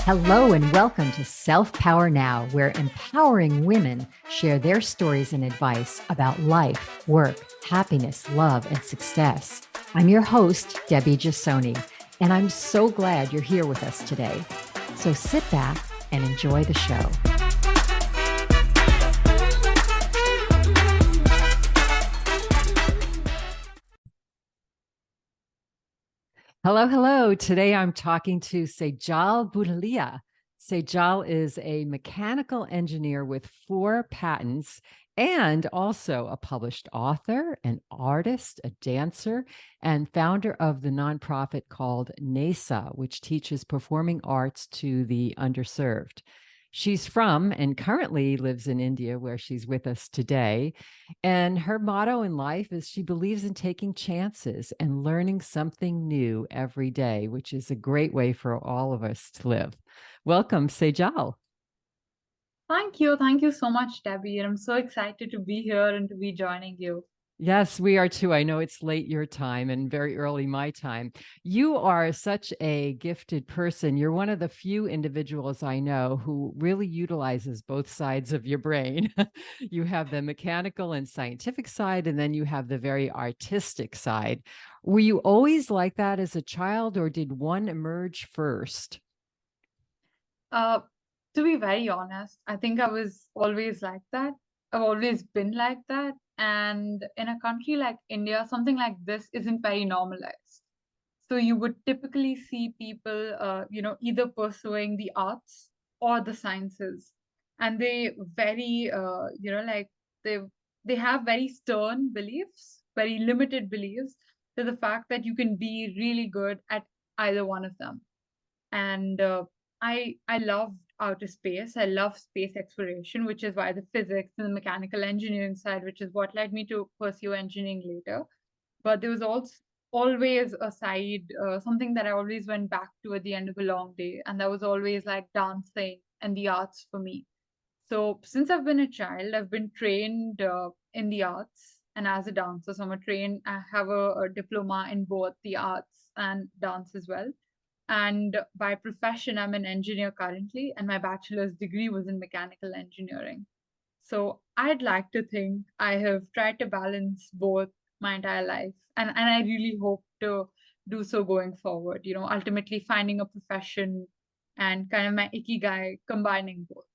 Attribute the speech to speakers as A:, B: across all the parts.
A: Hello and welcome to Self Power Now, where empowering women share their stories and advice about life, work, happiness, love, and success. I'm your host, Debbie Giussoni, and I'm so glad you're here with us today. So sit back and enjoy the show. Hello, hello. Today I'm talking to Sejal Budholiya. Sejal is a mechanical engineer with 4 patents and also a published author, an artist, a dancer, and founder of the nonprofit called NESA, which teaches performing arts to the underserved. She's from and currently lives in India, where she's with us today. And her motto in life is she believes in taking chances and learning something new every day, which is a great way for all of us to live. Welcome, Sejal.
B: Thank you. Thank you so much, Debbie. And I'm so excited to be here and to be joining you.
A: Yes, we are too. I know it's late your time and very early my time. You are such a gifted person. You're one of the few individuals I know who really utilizes both sides of your brain. You have the mechanical and scientific side, and then you have the very artistic side. Were you always like that as a child, or did one emerge first?
B: Uh, to be very honest, I think I was always like that. I've always been like that. And in a country like India, something like this isn't very normalized. So you would typically see people, either pursuing the arts or the sciences, and they very, they they have very stern beliefs, very limited beliefs to the fact that you can be really good at either one of them. And I love outer space. I love space exploration, which is why the physics and the mechanical engineering side, which is what led me to pursue engineering later. But there was also always a side, something that I always went back to at the end of a long day, and that was always like dancing and the arts for me. So since I've been a child, I've been trained in the arts and as a dancer. So I have a diploma in both the arts and dance as well. And by profession, I'm an engineer currently, and my bachelor's degree was in mechanical engineering. So I'd like to think I have tried to balance both my entire life, and I really hope to do so going forward, ultimately finding a profession and kind of my ikigai combining both.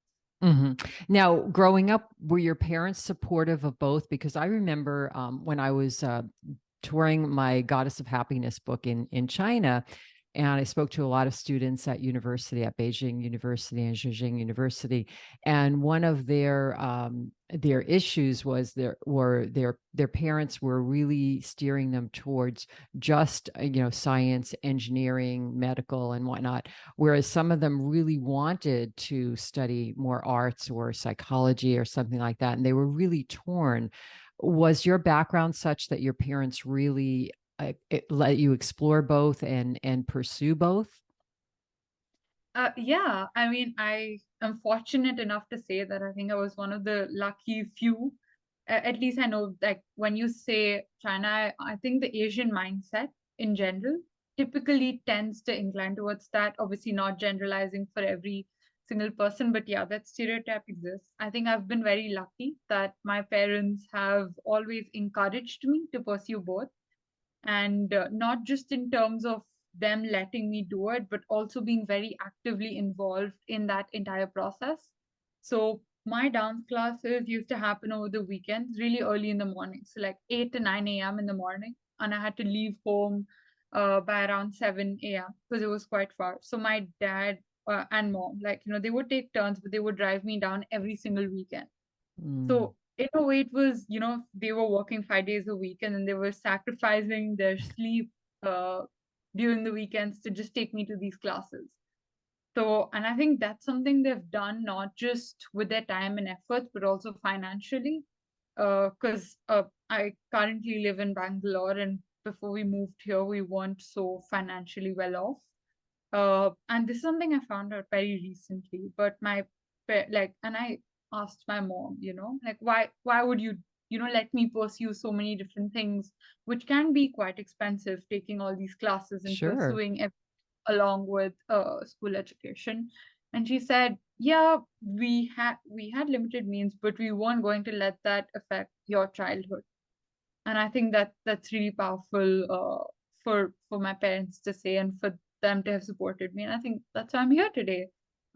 A: hmm Now, growing up, were your parents supportive of both? Because I remember when I was touring my Goddess of Happiness book in China, and I spoke to a lot of students at university, at Beijing University and Zhejiang University, and one of their issues was their parents were really steering them towards just science, engineering, medical, and whatnot, whereas some of them really wanted to study more arts or psychology or something like that, and they were really torn. Was your background such that your parents really let you explore both and pursue both?
B: Yeah, I mean, I am fortunate enough to say that I think I was one of the lucky few. At least I know, like, when you say China, I think the Asian mindset in general typically tends to incline towards that. Obviously, not generalizing for every single person, but yeah, that stereotype exists. I think I've been very lucky that my parents have always encouraged me to pursue both, and not just in terms of them letting me do it, but also being very actively involved in that entire process. So my dance classes used to happen over the weekends, really early in the morning, so like 8 to 9 a.m. in the morning, and I had to leave home by around 7 a.m. because it was quite far. So my dad and mom, like, they would take turns, but they would drive me down every single weekend.
A: Mm.
B: So in a way, it was, they were working 5 days a week, and then they were sacrificing their sleep uh, during the weekends to just take me to these classes. So, and I think that's something they've done not just with their time and efforts, but also financially. Because I currently live in Bangalore, and before we moved here, we weren't so financially well off. And this is something I found out very recently. But and I asked my mom, like, why would you, let me pursue so many different things, which can be quite expensive, taking all these classes and
A: Sure.
B: pursuing along with school education. And she said, yeah, we had limited means, but we weren't going to let that affect your childhood. And I think that that's really powerful for my parents to say, and for them to have supported me. And I think that's why I'm here today,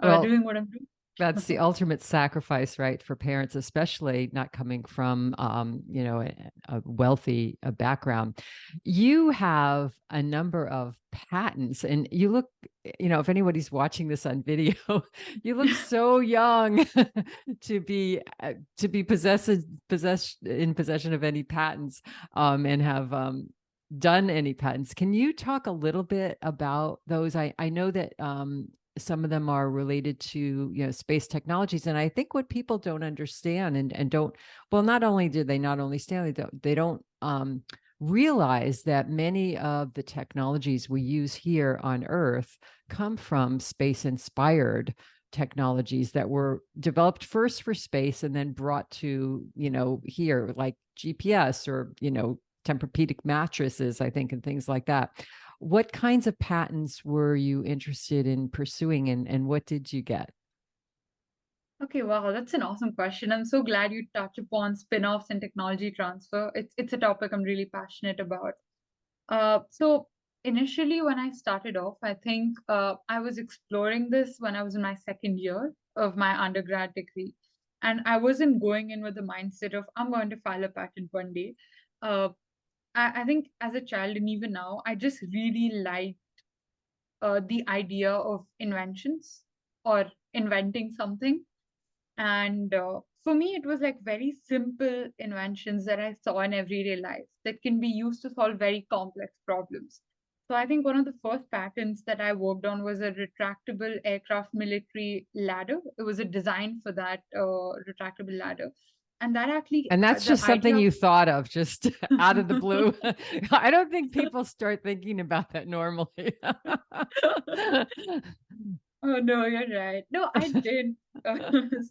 A: Well,
B: doing what I'm doing.
A: that's the ultimate sacrifice, right, for parents, especially not coming from, a wealthy background. You have a number of patents, and you look, if anybody's watching this on video, you look so young to be in possession of any patents, and have done any patents. Can you talk a little bit about those? I know that some of them are related to space technologies, and I think what people don't understand and don't, well, not only do they not understand, they don't realize that many of the technologies we use here on Earth come from space inspired technologies that were developed first for space and then brought to here, like GPS, or Tempur-Pedic mattresses, I think, and things like that. What kinds of patents were you interested in pursuing, and what did you get?
B: Okay, wow, that's an awesome question. I'm so glad you touch upon spin-offs and technology transfer. It's a topic I'm really passionate about. So initially, when I started off, I think I was exploring this when I was in my second year of my undergrad degree, and I wasn't going in with the mindset of I'm going to file a patent one day. Uh, I think as a child and even now, I just really like the idea of inventions or inventing something. And for me, it was like very simple inventions that I saw in everyday life that can be used to solve very complex problems. So I think one of the first patents that I worked on was a retractable aircraft military ladder. It was a design for that retractable ladder. And that actually,
A: And that's
B: the
A: just something
B: idea.
A: you thought of just out of the blue. I don't think people start thinking about that normally.
B: Oh no, you're right. No, I did uh,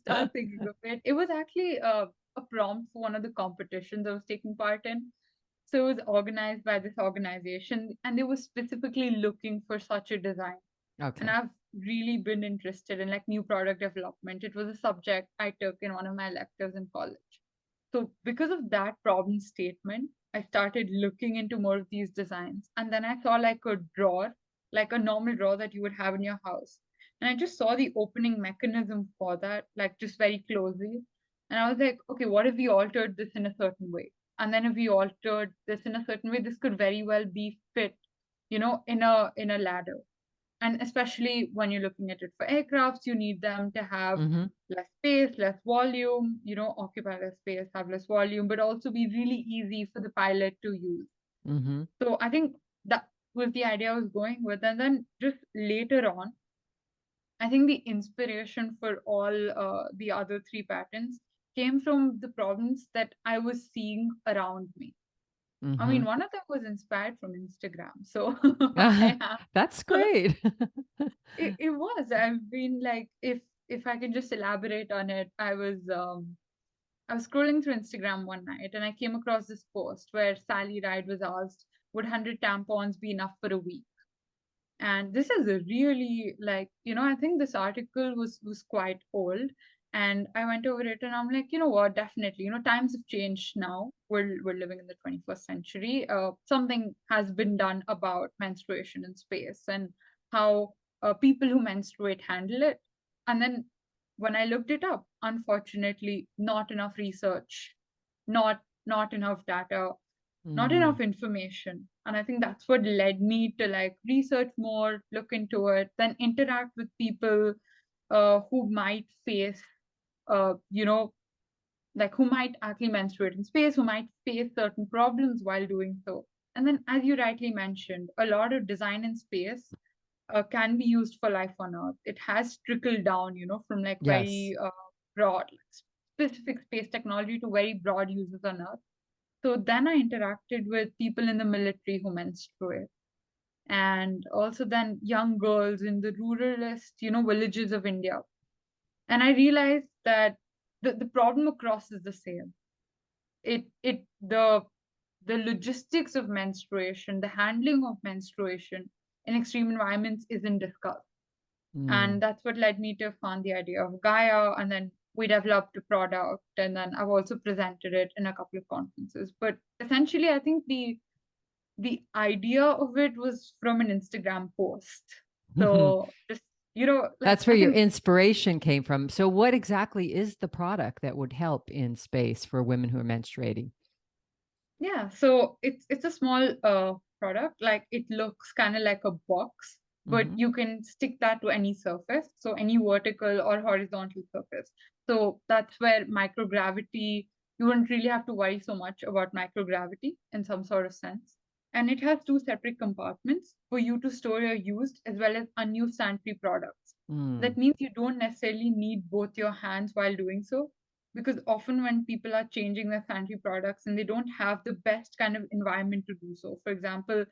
B: start thinking of it. It was actually a prompt for one of the competitions I was taking part in. So it was organized by this organization, and they were specifically looking for such a design. And
A: Okay.
B: I've really been interested in like new product development. It was a subject I took in one of my electives in college. So because of that problem statement, I started looking into more of these designs. And then I saw like a drawer, like a normal drawer that you would have in your house. And I just saw the opening mechanism for that, like just very closely. And I was like, okay, what if we altered this in a certain way? And then if we altered this in a certain way, this could very well be fit, in a ladder. And especially when you're looking at it for aircrafts, you need them to have
A: Hmm.
B: less space, less volume, occupy less space, have less volume, but also be really easy for the pilot to use.
A: Hmm.
B: So I think that was the idea I was going with. And then just later on, I think the inspiration for all the other three patterns came from the problems that I was seeing around me. I
A: Hmm.
B: mean, one of them was inspired from Instagram. So I have
A: That's great.
B: it was. I've been like, if I can just elaborate on it, I was scrolling through Instagram one night and I came across this post where Sally Ride was asked, would 100 tampons be enough for a week? And this is a really like, I think this article was quite old. And I went over it and I'm like, you know what, definitely, times have changed now. We're living in the 21st century. Something has been done about menstruation in space and how people who menstruate handle it. And then when I looked it up, unfortunately, not enough research, not enough data, not enough
A: Mm,
B: information. And I think that's what led me to like research more, look into it, then interact with people who might face, uh, you know, like who might actually menstruate in space, who might face certain problems while doing so. And then, as you rightly mentioned, a lot of design in space can be used for life on Earth. It has trickled down, from like
A: yes.
B: very broad, like specific space technology to very broad uses on Earth. So then I interacted with people in the military who menstruate, and also then young girls in the ruralist, villages of India. And I realized that the problem across is the same. The logistics of menstruation, the handling of menstruation in extreme environments isn't discussed.
A: Mm.
B: And that's what led me to fund the idea of Gaia. And then we developed a product, and then I've also presented it in a couple of conferences. But essentially, I think the idea of it was from an Instagram post. So just, like,
A: That's where
B: I
A: your
B: think,
A: inspiration came from. So what exactly is the product that would help in space for women who are menstruating?
B: yeah, so it's a small product. Like, it looks kind of like a box, but
A: Mm-hmm.
B: you can stick that to any surface, so any vertical or horizontal surface. So that's where microgravity, you wouldn't really have to worry so much about microgravity in some sort of sense. And it has two separate compartments for you to store your used as well as unused sanitary products.
A: Mm.
B: That means you don't necessarily need both your hands while doing so, because often when people are changing their sanitary products and they don't have the best kind of environment to do so, for example,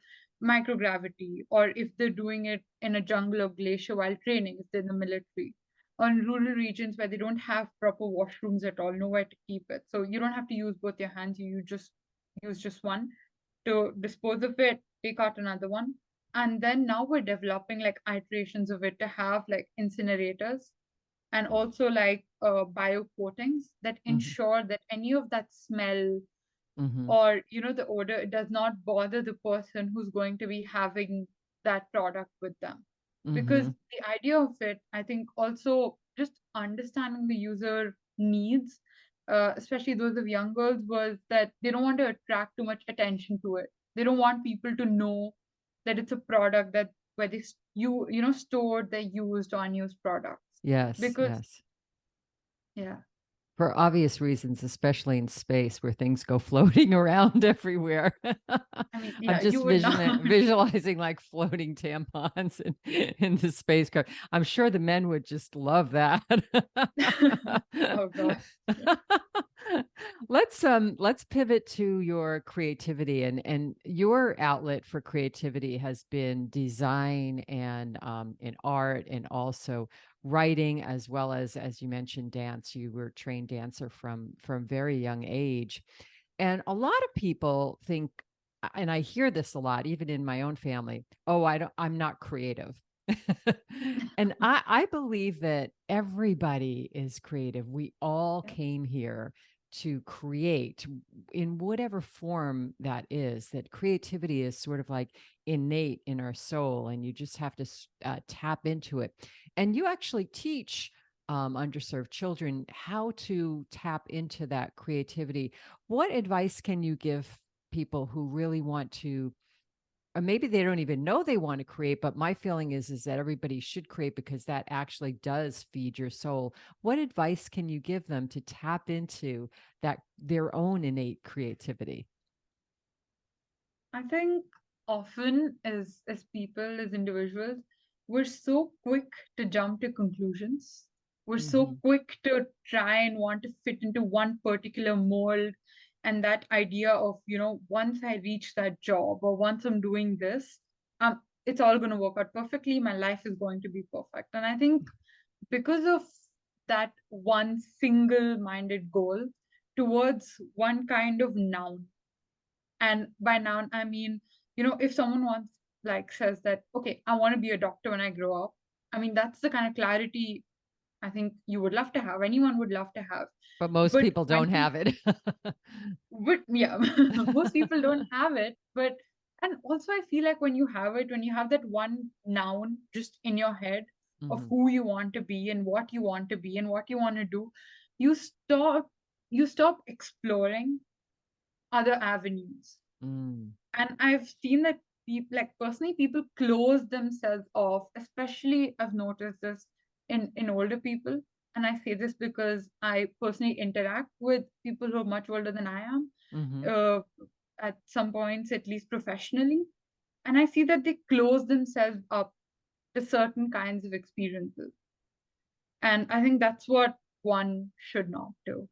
B: microgravity, or if they're doing it in a jungle or glacier while training, if they're in the military, or in rural regions where they don't have proper washrooms at all, nowhere to keep it. So you don't have to use both your hands, you just use just one to dispose of it, take out another one. And then now we're developing like iterations of it to have like incinerators and also like bio coatings that
A: Mm-hmm.
B: ensure that any of that smell
A: Mm-hmm.
B: or the odor does not bother the person who's going to be having that product with them. Because
A: Mm-hmm.
B: the idea of it, I think, also just understanding the user needs, especially those of young girls, was that they don't want to attract too much attention to it. They don't want people to know that it's a product that where they stored their used or unused products.
A: Yes,
B: Because
A: yes.
B: yeah.
A: For obvious reasons, especially in space where things go floating around everywhere.
B: I mean,
A: I'm
B: yeah, you
A: just
B: would not.
A: visualizing like floating tampons in the spacecraft. I'm sure the men would just love that.
B: Oh gosh.
A: Let's pivot to your creativity, and your outlet for creativity has been design and in art, and also writing, as well as you mentioned, dance. You were a trained dancer from very young age. And a lot of people think, and I hear this a lot, even in my own family, oh, I'm not creative. And I believe that everybody is creative. We all
B: Yeah.
A: came here to create in whatever form that is. That creativity is sort of like innate in our soul, and you just have to tap into it. And you actually teach underserved children how to tap into that creativity. What advice can you give people who really want to, or maybe they don't even know they want to create, but my feeling is that everybody should create because that actually does feed your soul. What advice can you give them to tap into that, their own innate creativity?
B: I think often as people, as individuals, we're so quick to jump to conclusions. We're so
A: Hmm.
B: quick to try and want to fit into one particular mold, and that idea of, once I reach that job or once I'm doing this, it's all going to work out perfectly. My life is going to be perfect. And I think because of that one single-minded goal towards one kind of noun, and by noun, I mean, if someone wants, like, says that, okay, I want to be a doctor when I grow up, I mean, that's the kind of clarity I think you would love to have. Anyone would love to have.
A: But most
B: But
A: people
B: when
A: don't have it.
B: but yeah, most people don't have it. But, and also, I feel like when you have it, when you have that one noun just in your head of
A: Hmm.
B: who you want to be and what you want to be and what you want to do, you stop you stop exploring other avenues.
A: Mm.
B: And I've seen that people, like, personally, people close themselves off, especially I've noticed this in older people. And I say this because I personally interact with people who are much older than I am,
A: Hmm.
B: uh, at some points, at least professionally. And I see that they close themselves up to certain kinds of experiences. And I think that's what one should not do.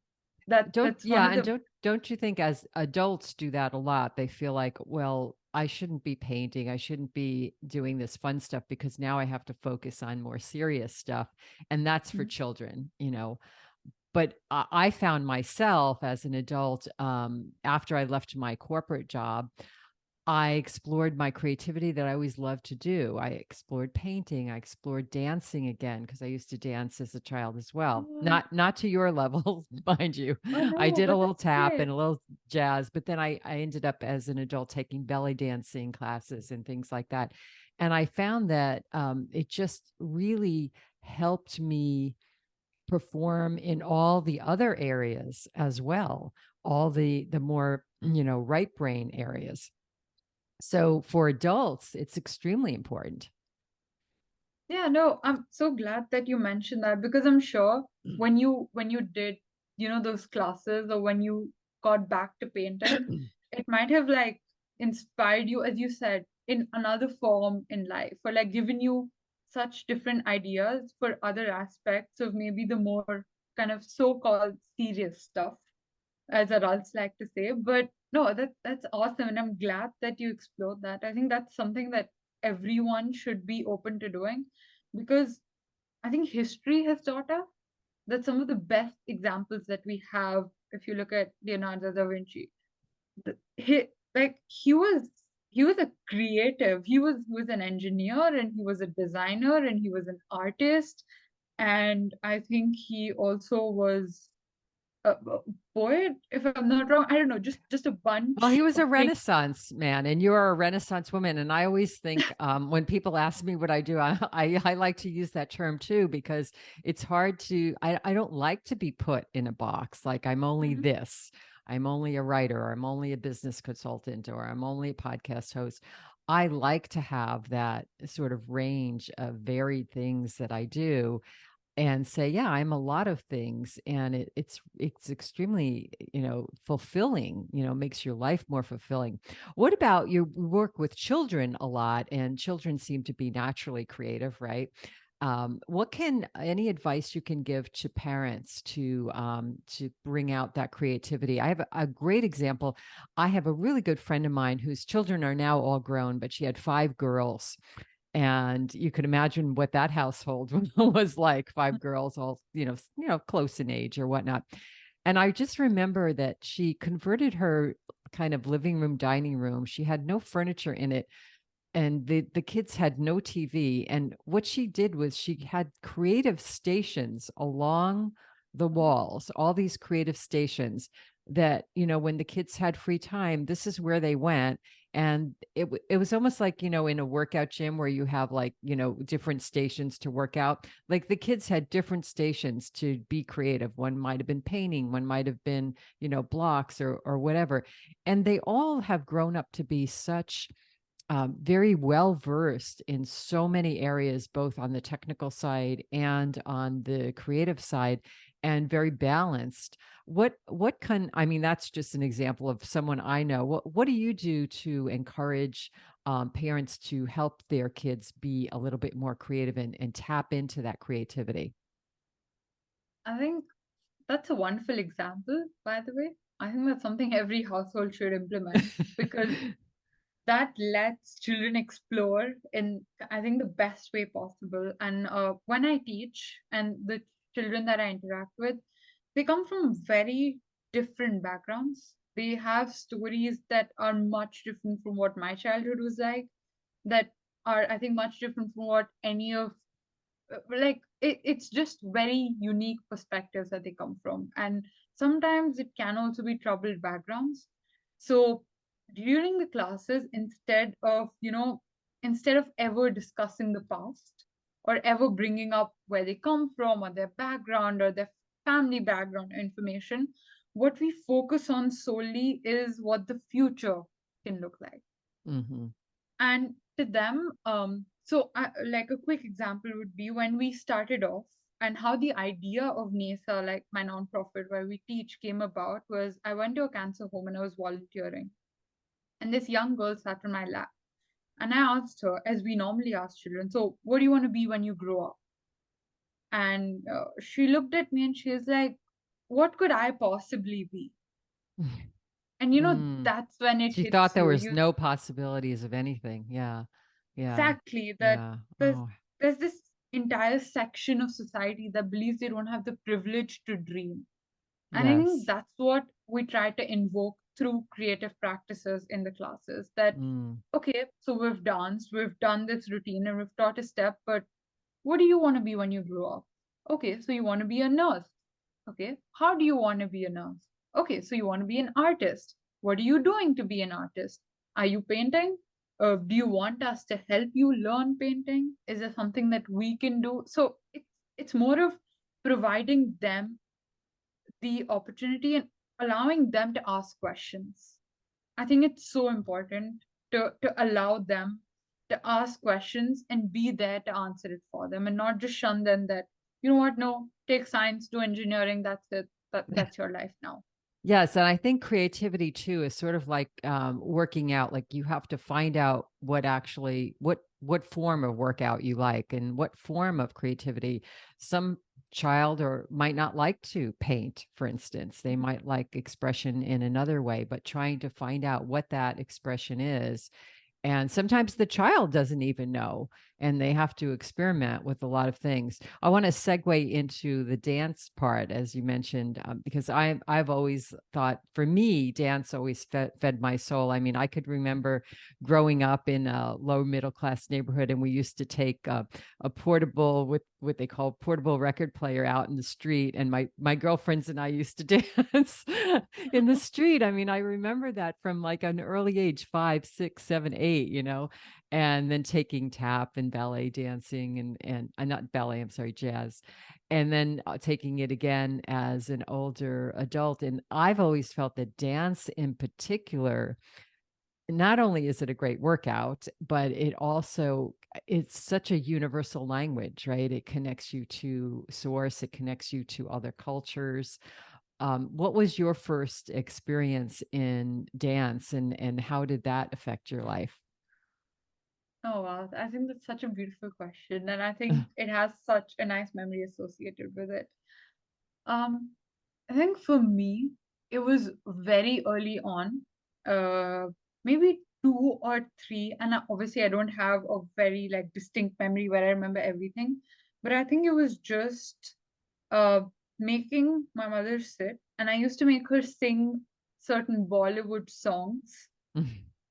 A: Don't,
B: That's one
A: yeah,
B: of
A: and
B: the
A: don't you think as adults do that a lot? They feel like, well, I shouldn't be painting. I shouldn't be doing this fun stuff because now I have to focus on more serious stuff. And that's for children. But I found myself as an adult, after I left my corporate job, I explored my creativity that I always loved to do. I explored painting. I explored dancing again because I used to dance as a child as well.
B: Oh,
A: Not to your level, mind you.
B: oh
A: I
B: no,
A: did a
B: but
A: little
B: that's
A: tap
B: great.
A: and a little jazz, but then I ended up as an adult taking belly dancing classes and things like that. And I found that it just really helped me perform in all the other areas as well, all the more, right brain areas. So for adults, it's extremely important.
B: Yeah, no, I'm so glad that you mentioned that because I'm sure when you did, those classes or when you got back to painting, it might have like inspired you, as you said, in another form in life, or like given you such different ideas for other aspects of maybe the more kind of so-called serious stuff, as adults like to say. But no, that's awesome, and I'm glad that you explored that. I think that's something that everyone should be open to doing because I think history has taught us that some of the best examples that we have, if you look at Leonardo da Vinci, he was a creative. He was an engineer and he was a designer and he was an artist, and I think he also was a poet, if I'm not wrong. I don't know, just a
A: Well, he
B: bunch
A: was
B: of
A: a
B: things.
A: Renaissance man, and you're a Renaissance woman. And I always think when people ask me what I do, I like to use that term too, because it's hard to, I don't like to be put in a box like I'm only
B: Mhm.
A: this. I'm only a writer, or I'm only a business consultant, or I'm only a podcast host. I like to have that sort of range of varied things that I do and say, yeah, I'm a lot of things, and it's extremely, fulfilling, makes your life more fulfilling. What about you work with children a lot, and children seem to be naturally creative, right? What can any advice you can give to parents to bring out that creativity? I have a great example. I have a really good friend of mine whose children are now all grown, but she had 5 girls, and you can imagine what that household was like. 5 girls, all close in age or whatnot. And I just remember that she converted her kind of living room, dining room. She had no furniture in it, and the kids had no TV. And what she did was she had creative stations along the walls, all these creative stations that, when the kids had free time, this is where they went. And it was almost like, in a workout gym where you have like, different stations to work out. Like the kids had different stations to be creative. One might have been painting, one might have been, blocks or whatever. And they all have grown up to be such very well versed in so many areas, both on the technical side and on the creative side, and very balanced. What can, I mean, that's just an example of someone I know. What do you do to encourage parents to help their kids be a little bit more creative and tap into that creativity?
B: I think that's a wonderful example, by the way. I think that's something every household should implement because that lets children explore in, I think, the best way possible. And when I teach and the children that I interact with, they come from very different backgrounds. They have stories that are much different from what my childhood was like, that are, I think, much different from what any of it's just very unique perspectives that they come from, and sometimes it can also be troubled backgrounds. So during the classes, instead of ever discussing the past or ever bringing up where they come from or their background or their family background information, what we focus on solely is what the future can look like.
A: Hmm.
B: And to them, like a quick example would be when we started off and how the idea of NESA, like my nonprofit where we teach, came about was I went to a cancer home and I was volunteering. And this young girl sat on my lap. And I asked her, as we normally ask children, so what do you want to be when you grow up? And she looked at me and she was like, what could I possibly be? And
A: Mm.
B: that's when it
A: She thought
B: hits
A: there
B: you.
A: was no possibilities of anything. Yeah. Yeah.
B: Exactly, that
A: Yeah.
B: there's
A: Oh,
B: there's this entire section of society that believes they don't have the privilege to dream. And I think
A: yes.
B: that's what we try to invoke through creative practices in the classes that,
A: Mm.
B: okay, so we've danced, we've done this routine, and we've taught a step, but what do you want to be when you grow up? Okay, so you want to be a nurse. Okay, how do you want to be a nurse? Okay, so you want to be an artist. What are you doing to be an artist? Are you painting? Do you want us to help you learn painting? Is there something that we can do? So it's more of providing them the opportunity and allowing them to ask questions. I think it's so important to allow them to ask questions and be there to answer it for them and not just shun them that, you know what, no, take science, do engineering, that's it. That's your life now.
A: Yes, and I think creativity too is sort of like working out. Like you have to find out what actually what form of workout you like and what form of creativity. Some child or might not like to paint, for instance. They might like expression in another way, but trying to find out what that expression is, and sometimes the child doesn't even know, and they have to experiment with a lot of things. I want to segue into the dance part, as you mentioned, because I've always thought, for me, dance always fed my soul. I mean, I could remember growing up in a low middle class neighborhood, and we used to take a portable, with what they call portable record player, out in the street, and my girlfriends and I used to dance in the street. I mean, I remember that from like an early age, 5, 6, 7, 8, and then taking tap and ballet dancing, and not ballet, I'm sorry, jazz, and then taking it again as an older adult. And I've always felt that dance in particular, not only is it a great workout, but it's such a universal language, right? It connects you to source, it connects you to other cultures. What was your first experience in dance, and how did that affect your life?
B: Oh wow, I think that's such a beautiful question, and I think it has such a nice memory associated with it. Um, I think for me, it was very early on, uh, maybe 2 or 3, and obviously I don't have a very like distinct memory where I remember everything, but I think it was just uh, making my mother sit, and I used to make her sing certain Bollywood songs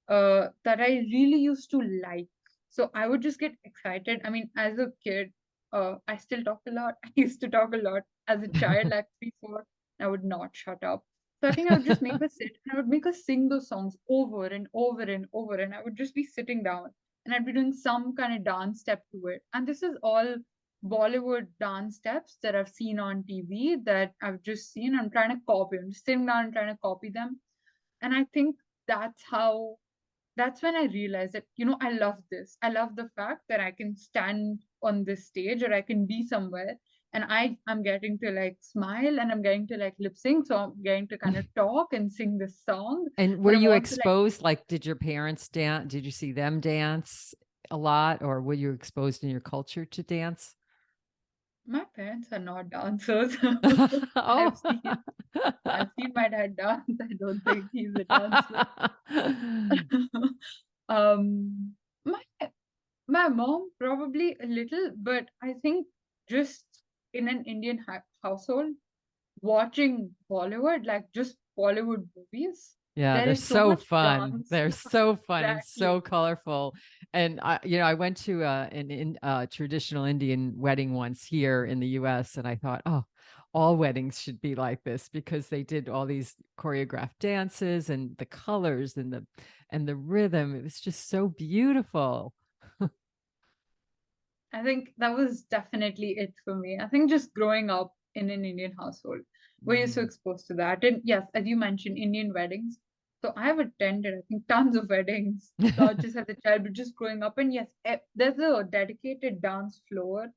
B: that I really used to like. So I would just get excited. I mean, as a kid, I still talk a lot. I used to talk a lot as a child, like 3, 4. I would not shut up. So I think I would just make her sit and I would make her sing those songs over and over and over. And I would just be sitting down and I'd be doing some kind of dance step to it. And this is all Bollywood dance steps that I've seen on TV that I've just seen. I'm trying to copy. I'm just sitting down and trying to copy them. And I think that's how that's when I realized that, I love this. I love the fact that I can stand on this stage or I can be somewhere and I'm getting to like smile and I'm getting to like lip sync. So I'm getting to kind of talk and sing this song,
A: And were
B: but I'm
A: you
B: also like,
A: exposed? Like, did your parents dance? Did you see them dance a lot, or were you exposed in your culture to dance?
B: my parents are not dancers.
A: Oh.
B: I've seen I've seen my dad dance. I don't think he's a dancer. um my My mom probably a little, but I think just in an Indian household, watching Bollywood, like just Bollywood movies,
A: Yeah,
B: there
A: they're
B: is so
A: so
B: much
A: fun.
B: dance.
A: They're so fun and so
B: Exactly.
A: colorful. And I went to traditional Indian wedding once here in the US, and I thought, oh, all weddings should be like this, because they did all these choreographed dances and the colors and the rhythm. It was just so beautiful.
B: I think that was definitely it for me. I think just growing up in an Indian household, we're so
A: Mm.
B: exposed to that. And yes, as you mentioned, Indian weddings. So I have attended, I think, tons of weddings, not just as a child, but just growing up. And yes, there's a dedicated dance floor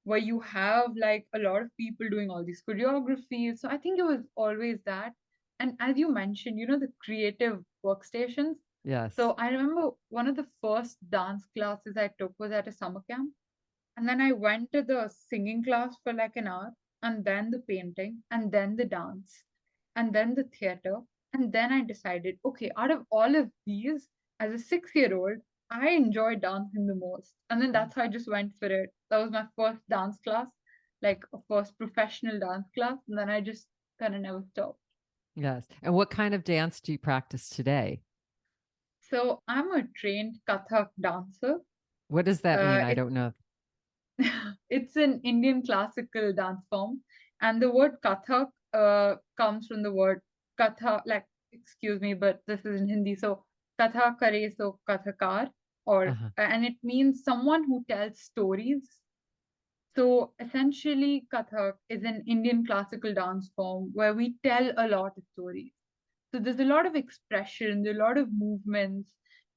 B: where you have like a lot of people doing all these choreographies. So I think it was always that. And as you mentioned, the creative workstations. So
A: Yes.
B: I remember one of the first dance classes I took was at a summer camp. And then I went to the singing class for like an hour, and then the painting, and then the dance, and then the theater. And then I decided, okay, out of all of these, as a 6-year-old, I enjoy dancing the most. And then that's how I just went for it. That was my first dance class, like a first professional dance class. And then I just kind of never stopped.
A: Yes. And what kind of dance do you practice today?
B: So I'm a trained Kathak dancer.
A: What does that mean? I
B: It's
A: don't know.
B: it's an Indian classical dance form, and the word Kathak comes from the word Katha. Like, excuse me, but this is in Hindi. So Katha kare so Kathakar, or
A: Uh-huh.
B: and it means someone who tells stories. So essentially, Kathak is an Indian classical dance form where we tell a lot of stories. So there's a lot of expression, there's a lot of movements,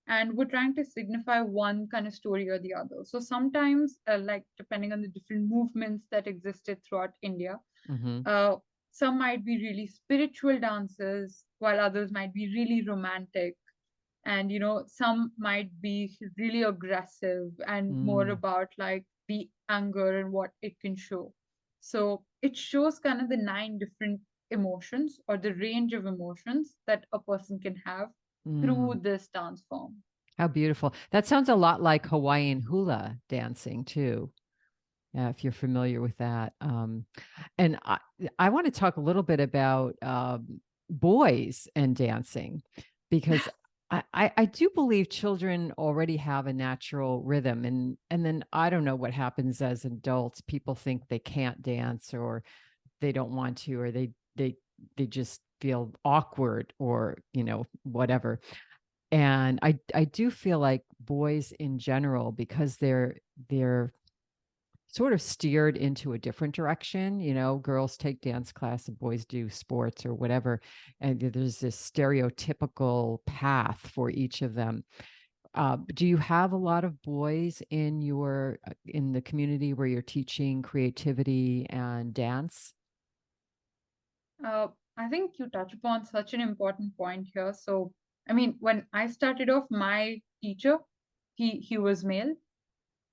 B: and we're trying to signify one kind of story or the other. So sometimes, like depending on the different movements that existed throughout India,
A: Mm-hmm.
B: uh, some might be really spiritual dances, while others might be really romantic. And some might be really aggressive and more
A: Mm.
B: about like the anger and what it can show. So it shows kind of the nine different emotions or the range of emotions that a person can have
A: Mm.
B: through this dance form.
A: How beautiful. That sounds a lot like Hawaiian hula dancing too. Yeah, if you're familiar with that. And I want to talk a little bit about boys and dancing because I do believe children already have a natural rhythm, and then I don't know what happens as adults. People think they can't dance or they don't want to, or they just feel awkward or whatever. And I do feel like boys in general, because they're sort of steered into a different direction. Girls take dance class and boys do sports or whatever. And there's this stereotypical path for each of them. Do you have a lot of boys in the community where you're teaching creativity and dance?
B: uh, I think you touch upon such an important point here. So I mean, when I started off, my teacher, he was male,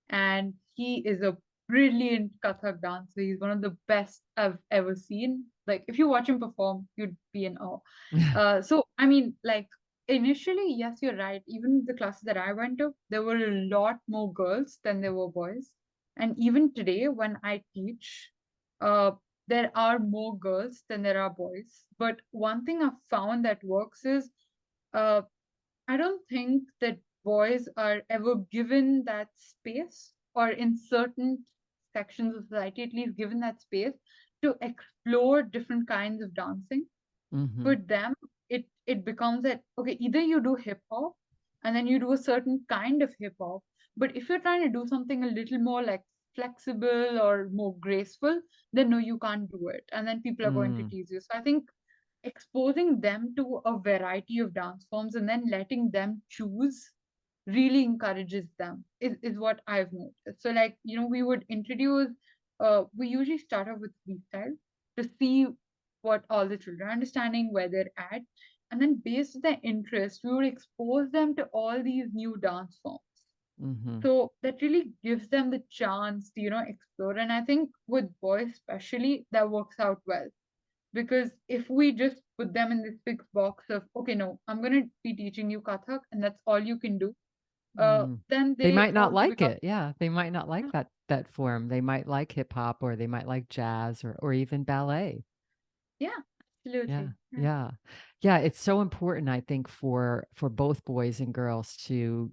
B: and he is a brilliant Kathak dancer. He's one of the best I've ever seen. Like, if you watch him perform, you'd be in awe. So, I mean, like, initially, yes, you're right. Even the classes that I went to, there were a lot more girls than there were boys. And even today, when I teach, uh, there are more girls than there are boys. But one thing I've found that works is uh, I don't think that boys are ever given that space, or in certain sections of society, at least given that space to explore different kinds of dancing.
A: Hmm.
B: For them, it becomes that okay, either you do hip hop and then you do a certain kind of hip hop, but if you're trying to do something a little more like flexible or more graceful, then no, you can't do it. And then people are going to
A: Mm.
B: tease you. So I think exposing them to a variety of dance forms and then letting them choose really encourages them is what I've noticed. So like, we would introduce we usually start off with freestyle to see what all the children are understanding, where they're at. And then based on their interest, we would expose them to all these new dance forms.
A: Hmm.
B: So that really gives them the chance to, explore. And I think with boys especially, that works out well, because if we just put them in this big box of okay, no, I'm going to be teaching you Kathak and that's all you can do,
A: Mm.
B: then
A: They
B: they
A: might not
B: also
A: like
B: become
A: it. Yeah, they might not like that form. They might like hip hop, or they might like jazz, or even ballet.
B: yeah,
A: Yeah,
B: absolutely. Yeah.
A: yeah, yeah. It's so important, I think, for both boys and girls to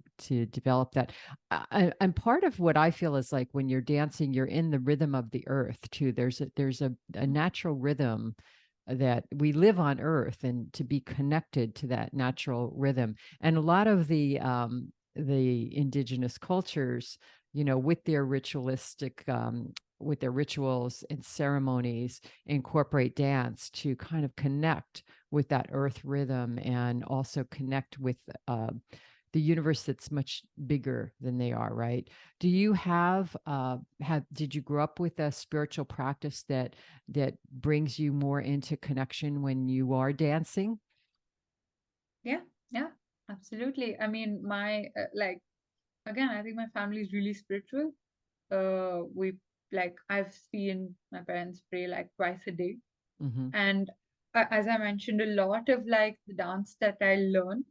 A: develop that. And part of what I feel is like when you're dancing, you're in the rhythm of the earth too. There's a natural rhythm that we live on earth, and to be connected to that natural rhythm. And a lot of the indigenous cultures, with their ritualistic with their rituals and ceremonies, incorporate dance to kind of connect with that earth rhythm, and also connect with the universe that's much bigger than they are, right? Do you did you grow up with a spiritual practice that brings you more into connection when you are dancing?
B: Yeah, yeah, absolutely. I mean, my like again, I think my family is really spiritual. We like I've seen my parents pray like twice a day.
A: Hmm.
B: And as I mentioned, a lot of like the dance that I learned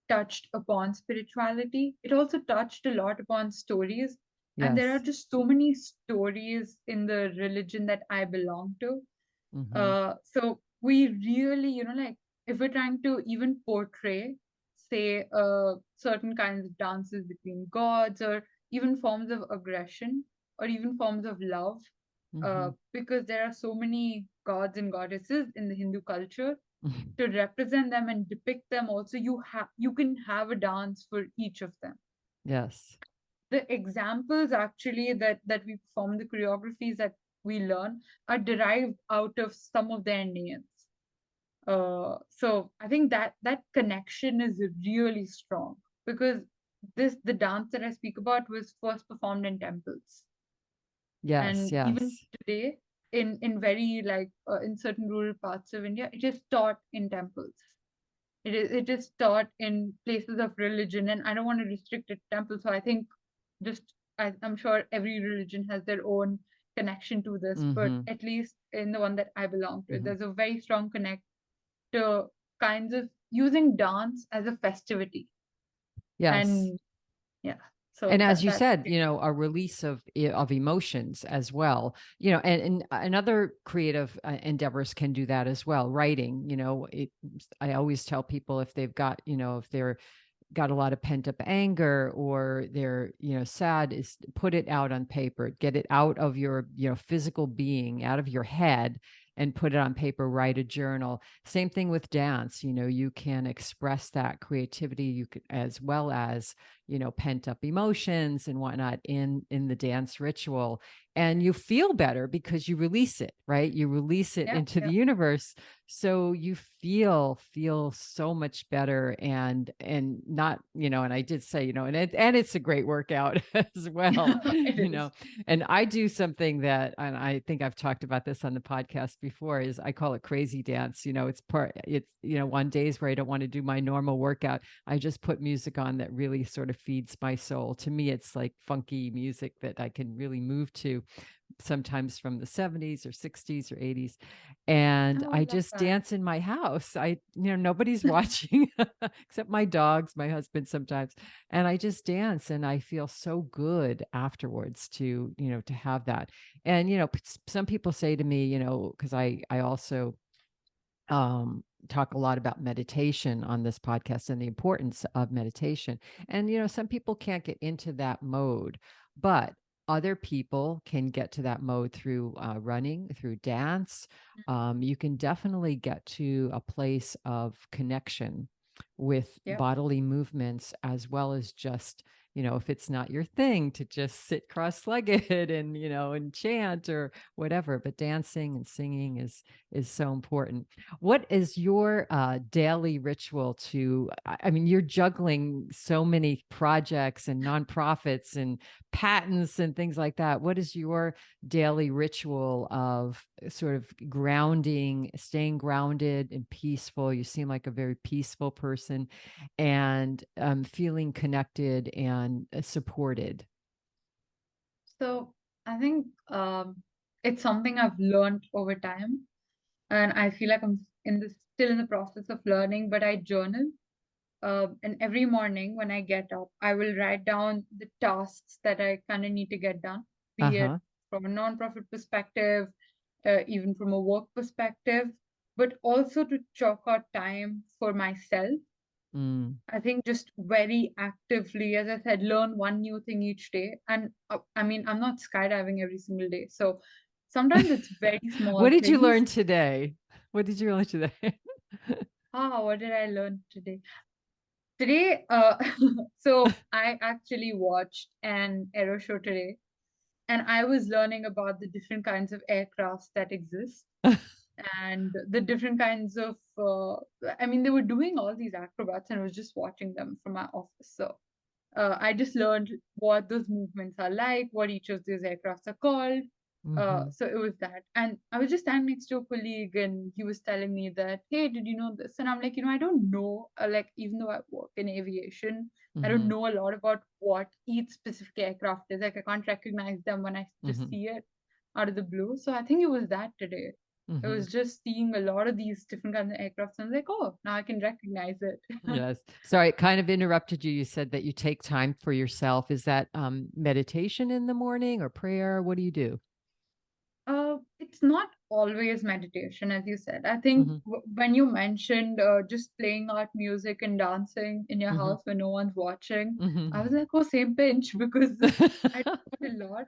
B: touched upon spirituality. It also touched a lot upon stories. And there are
A: Yes.
B: just so many stories in the religion that I belong to.
A: Hmm.
B: So we really, like if we're trying to even portray, say, certain kinds of dances between gods, or even forms of aggression, or even forms of love, because there are so many gods and goddesses in the Hindu culture, to represent them and depict them also, you can have a dance for each of them.
A: Yes.
B: The examples actually that we perform, the choreographies that we learn, are derived out of some of their names. So I think that connection is really strong, because the dance that I speak about was first performed in temples,
A: Yes.
B: and even
A: Yes.
B: today, in very, like, in certain rural parts of India, it is taught in temples. It is taught in places of religion, and I don't want to restrict it to temples. So I think, I'm sure every religion has their own connection to this, but at least in the one that I belong to, there's a very strong connect to kinds of using dance as a festivity.
A: Yes.
B: And yeah, so
A: And as you
B: that's
A: said, a release of emotions as well, and other creative endeavors can do that as well. Writing, I always tell people, if they've got, if they're got a lot of pent up anger, or they're, sad, is put it out on paper, get it out of your, physical being, out of your head, and put it on paper, write a journal. Same thing with dance. You can express that creativity, you could, as well as, pent up emotions and whatnot, in the dance ritual. And you feel better because you release it, right? You release it into the universe. So you feel so much better, and not, and I did say, and it's a great workout as well, and I do something that, and I think I've talked about this on the podcast before, is I call it crazy dance. It's on days where I don't want to do my normal workout, I just put music on that really sort of feeds my soul. To me, it's like funky music that I can really move to, sometimes from the 70s or 60s or 80s. And I just dance in my house. Nobody's watching except my dogs, my husband sometimes. And I just dance, and I feel so good afterwards to have that. And, some people say to me, because I also talk a lot about meditation on this podcast, and the importance of meditation. And, some people can't get into that mode, but other people can get to that mode through running, through dance. You can definitely get to a place of connection with bodily movements, as well as just, if it's not your thing to just sit cross-legged and, and chant or whatever, but dancing and singing is so important. What is your daily ritual to, I mean, you're juggling so many projects and nonprofits and patents and things like that. What is your daily ritual of sort of grounding, staying grounded and peaceful? You seem like a very peaceful person, and feeling connected and supported.
B: So I think, it's something I've learned over time, and I feel like I'm still in the process of learning. But I journal, and every morning when I get up, I will write down the tasks that I kind of need to get done, be it from a nonprofit perspective, even from a work perspective, but also to chalk out time for myself. I think just very actively, as I said, learn one new thing each day. And I mean, I'm not skydiving every single day. So sometimes it's very small
A: What did you
B: things.
A: learn today? What did you learn today?
B: What did I learn today? Today, so I actually watched an aero show today, and I was learning about the different kinds of aircrafts that exist, and the different kinds of, I mean, they were doing all these acrobats, and I was just watching them from my office. So I just learned what those movements are like, what each of these aircrafts are called. So it was that. And I was just standing next to a colleague, and he was telling me that, hey, did you know this? And I'm like, I don't know. Like, even though I work in aviation, I don't know a lot about what each specific aircraft is. Like, I can't recognize them when I just see it out of the blue. So I think it was that today. It was just seeing a lot of these different kinds of aircrafts, and I was like, oh, now I can recognize it.
A: Yes. Sorry, I kind of interrupted you. You said that you take time for yourself. Is that meditation in the morning or prayer? What do you do?
B: It's not always meditation, as you said. I think
A: Hmm.
B: when you mentioned just playing art music and dancing in your
A: Hmm.
B: house when no one's watching, I was
A: Hmm.
B: like, oh, same pinch, because I do that a lot,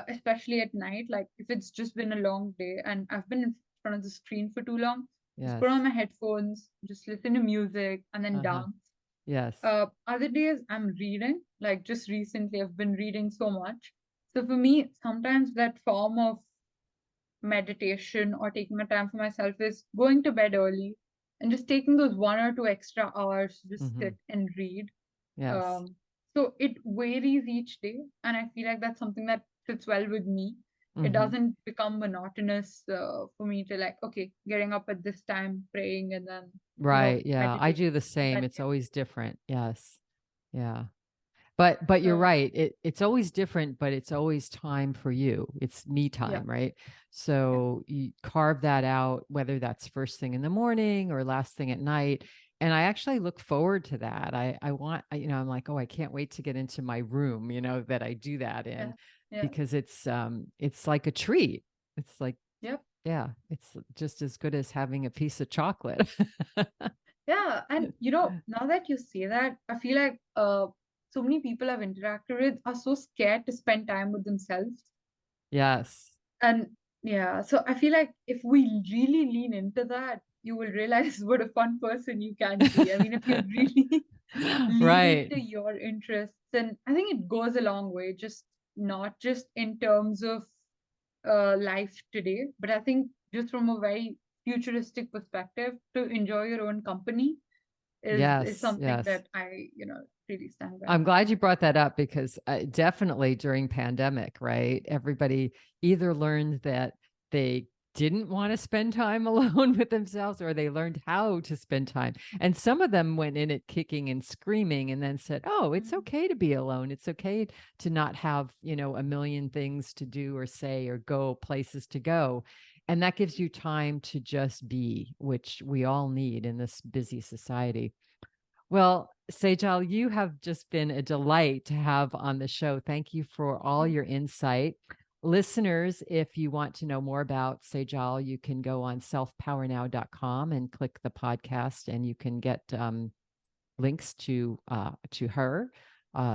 B: especially at night. Like if it's just been a long day and I've been in front of the screen for too long, just put on
A: Yes.
B: my headphones, just listen to music, and then
A: Uh-huh.
B: dance.
A: Yes.
B: Other days I'm reading, like just recently I've been reading so much. So for me, sometimes that form of meditation or taking my time for myself is going to bed early and just taking those 1 or 2 extra hours to just
A: Hmm.
B: sit and read.
A: Yes.
B: So it varies each day, and I feel like that's something that fits well with me. It
A: Hmm.
B: doesn't become monotonous for me to like, okay, getting up at this time, praying, and then,
A: Right. Yeah. I
B: meditating
A: do the
B: at
A: same.
B: that
A: It's
B: time.
A: always different. Yes. Yeah. But you're
B: So
A: right. It's always different, but it's always time for you. It's me
B: yeah,
A: time, right?
B: yeah,
A: So you carve that out, whether that's first thing in the morning or last thing at night. And I actually look forward to that. I want, I'm like, oh, I can't wait to get into my room, that I do that
B: yeah,
A: in,
B: yeah,
A: because it's like a treat. It's like,
B: yep.
A: yeah, it's just as good as having a piece of chocolate.
B: Yeah, and now that you say that, I feel like so many people I've interacted with are so scared to spend time with themselves.
A: Yes.
B: And yeah, so I feel like if we really lean into that, you will realize what a fun person you can be. I mean, if you really lean
A: Right.
B: into your interests, then I think it goes a long way, just not just in terms of life today, but I think just from a very futuristic perspective, to enjoy your own company is
A: Yes.
B: something
A: Yes.
B: that I, really stand by.
A: I'm glad you brought that up, because definitely during pandemic, right? Everybody either learned that they didn't want to spend time alone with themselves, or they learned how to spend time. And some of them went in it kicking and screaming and then said, "Oh, it's
B: Mhm.
A: okay to be alone. It's okay to not have, a million things to do or say or go places to go." And that gives you time to just be, which we all need in this busy society. Well, Sejal, you have just been a delight to have on the show. Thank you for all
B: Yeah.
A: your insight. Listeners, if you want to know more about Sejal, you can go on selfpowernow.com and click the podcast, and you can get links to her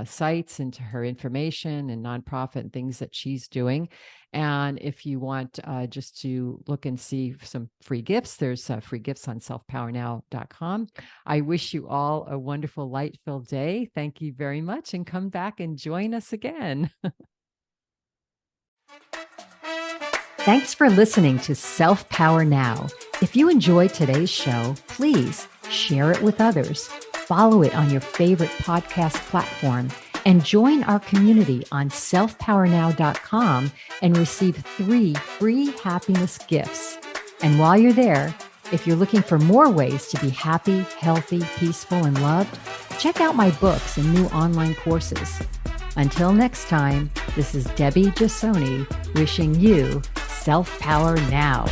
A: sites and to her information and nonprofit and things that she's doing. And if you want just to look and see some free gifts, there's free gifts on selfpowernow.com. I wish you all a wonderful light-filled day. Thank you very much, and come back and join us again. Thanks for listening to Self Power Now. If you enjoyed today's show, please share it with others, follow it on your favorite podcast platform, and join our community on selfpowernow.com and receive 3 free happiness gifts. And while you're there, if you're looking for more ways to be happy, healthy, peaceful, and loved, check out my books and new online courses. Until next time, this is Debbie Jasoni wishing you self-power now.